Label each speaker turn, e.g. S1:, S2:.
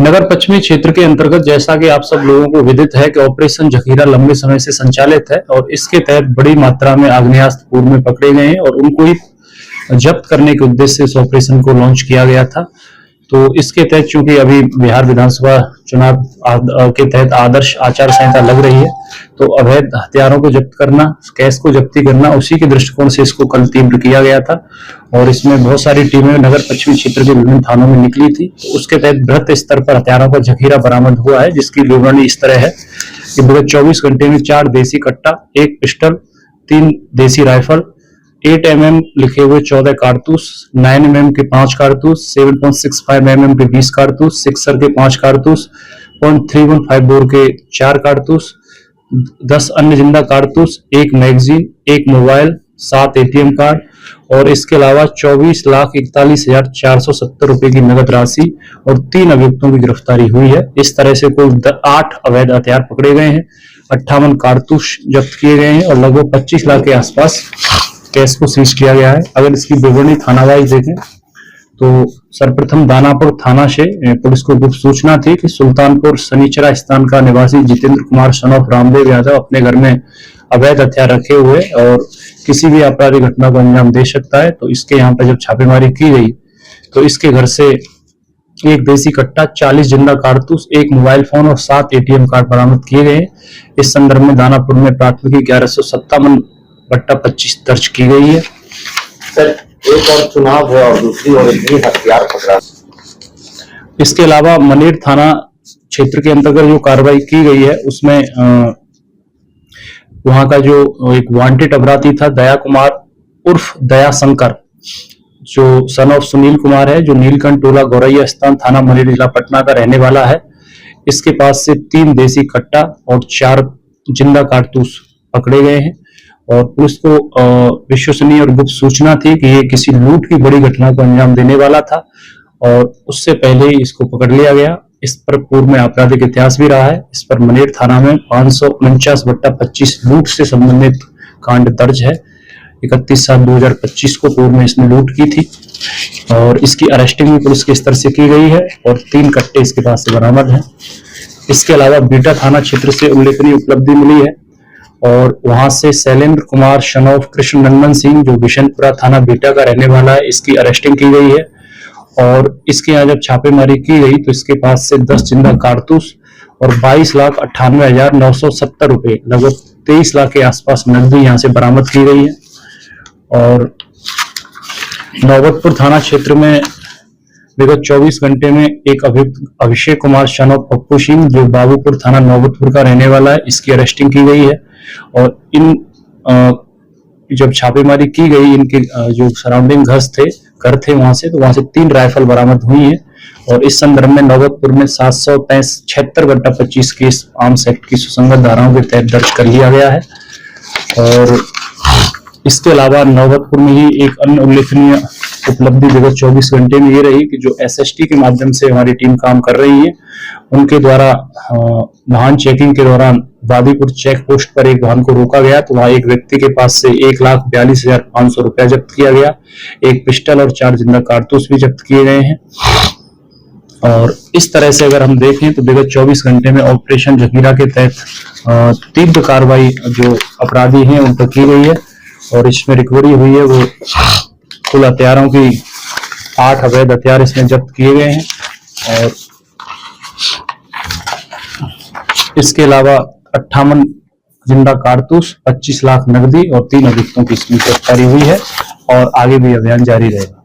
S1: नगर पश्चिमी क्षेत्र के अंतर्गत जैसा कि आप सब लोगों को विदित है कि ऑपरेशन जखीरा लंबे समय से संचालित है और इसके तहत बड़ी मात्रा में आग्नेयास्त्र पूर्व में पकड़े गए हैं और उनको ही जब्त करने के उद्देश्य से इस ऑपरेशन को लॉन्च किया गया था। तो इसके तहत चूंकि अभी बिहार विधानसभा चुनाव के तहत आदर्श आचार संहिता लग रही है, तो अवैध हथियारों को जब्त करना, कैश को जब्ती करना, उसी के दृष्टिकोण से इसको कल तीव्र किया गया था। और इसमें बहुत सारी टीमें नगर पश्चिमी क्षेत्र के विभिन्न थानों में निकली थी। तो उसके तहत बृहत स्तर पर हथियारों का जखीरा बरामद हुआ है, जिसकी विवरणी इस तरह है कि विगत 24 घंटे में 4 देसी कट्टा, 1 पिस्टल, 3 देसी राइफल, 8 mm लिखे हुए 14 कारतूस, 9 mm के 5 कारतूस, 7.65 mm के 20 कारतूस, सिक्सर के 5 कारतूस, .315 बोर के 4 कारतूस, 10 अन्य जिंदा कारतूस, 1 मैगजीन, 1 मोबाइल, 7 ATM कार्ड और इसके अलावा 24,41,470 रुपए की नगद राशि और 3 अभियुक्तों की गिरफ्तारी हुई है। इस तरह से कुल 8 अवैध हथियार पकड़े गए हैं, 58 कारतूस जब्त किए गए हैं और लगभग 25 लाख के आसपास कैश को सीज किया गया है। अगर इसकी विवरणी थाना वाइज देखें तो सर्वप्रथम दानापुर थाना से पुलिस को गुप्त सूचना थी कि सुल्तानपुर शनिचरा स्थान का निवासी जितेंद्र कुमार सन ऑफ रामदेव यादव अपने घर में अवैध हथियार रखे हुए और किसी भी आपराधिक घटना को अंजाम दे सकता है। तो इसके यहाँ पर जब छापेमारी की गई तो इसके घर से 1 देसी कट्टा, 40 जिंदा कारतूस, 1 मोबाइल फोन और 7 ATM कार्ड बरामद किए गए। इस संदर्भ में दानापुर में प्राथमिकी 1157/25 दर्ज की गई है।
S2: सर, एक और चुनाव है और दूसरी ओर इतनी हथियार पकड़ा।
S1: इसके अलावा मनेर थाना क्षेत्र के अंतर्गत जो कार्रवाई की गई है उसमें वहां का जो एक वांटेड अपराधी था दया कुमार उर्फ दया शंकर, जो सन ऑफ सुनील कुमार है, जो नीलकंठ टोला गौरैया स्थान थाना मनेर जिला पटना का रहने वाला है। इसके पास से 3 देसी कट्टा और 4 जिंदा कारतूस पकड़े गए हैं और पुलिस को विश्वसनीय और गुप्त सूचना थी कि ये किसी लूट की बड़ी घटना को अंजाम देने वाला था और उससे पहले ही इसको पकड़ लिया गया। इस पर पूर्व में आपराधिक इतिहास भी रहा है। इस पर मनेर थाना में 549/25 लूट से संबंधित कांड दर्ज है। 31/7/2025 को पूर्व में इसने लूट की थी और इसकी अरेस्टिंग भी पुलिस के स्तर से की गई है और 3 कट्टे इसके पास से बरामद हैं। इसके अलावा बीटा थाना क्षेत्र से उल्लेखनीय उपलब्धि मिली है और वहां से शैलेंद्र कुमार सन ऑफ कृष्ण नंदन सिंह, जो बिशनपुरा थाना बीटा का रहने वाला है, इसकी अरेस्टिंग की गई है और इसके यहाँ जब छापेमारी की गई तो इसके पास से 10 जिंदा कारतूस और 22,98,970 रुपए, लगभग 23 लाख के आसपास नकदी यहाँ से बरामद की गई है। और नौबतपुर थाना क्षेत्र में विगत 24 घंटे में एक अभियुक्त अभिषेक कुमार सन ऑफ पप्पू सिंह, जो बाबूपुर थाना नौबतपुर का रहने वाला है, इसकी अरेस्टिंग की गई है और इन जब छापेमारी की गई इनके जो सराउंडिंग घर थे वहां से, तो वहां से 3 राइफल बरामद हुई है और इस संदर्भ में नौबतपुर में 776/25 केस आर्म्स एक्ट की सुसंगत धाराओं के तहत दर्ज कर लिया गया है। और इसके अलावा नौबतपुर में ही एक अन्य उल्लेखनीय उपलब्धि विगत 24 घंटे में ये रही कि जो SST के माध्यम से हमारी टीम काम कर रही है, उनके द्वारा वाहन चेकिंग के दौरान वादीपुर चेक पोस्ट पर एक वाहन को रोका गया तो वहां एक व्यक्ति के पास से 1,42,500 रुपया जब्त किया गया, 1 पिस्टल और 4 जिंदा कारतूस भी जब्त किए गए हैं। और इस तरह से अगर हम देखें तो विगत 24 घंटे में ऑपरेशन जखीरा के तहत तीव्र कार्रवाई जो अपराधी हैं उन पर की गई है और इसमें रिकवरी हुई है वो कुल हथियारों की 8 अवैध हथियार इसमें जब्त किए गए हैं और इसके अलावा 58 जिंदा कारतूस, 25 लाख नकदी और 3 अभियुक्तों की इसमें गिरफ्तारी हुई है और आगे भी अभियान जारी रहेगा।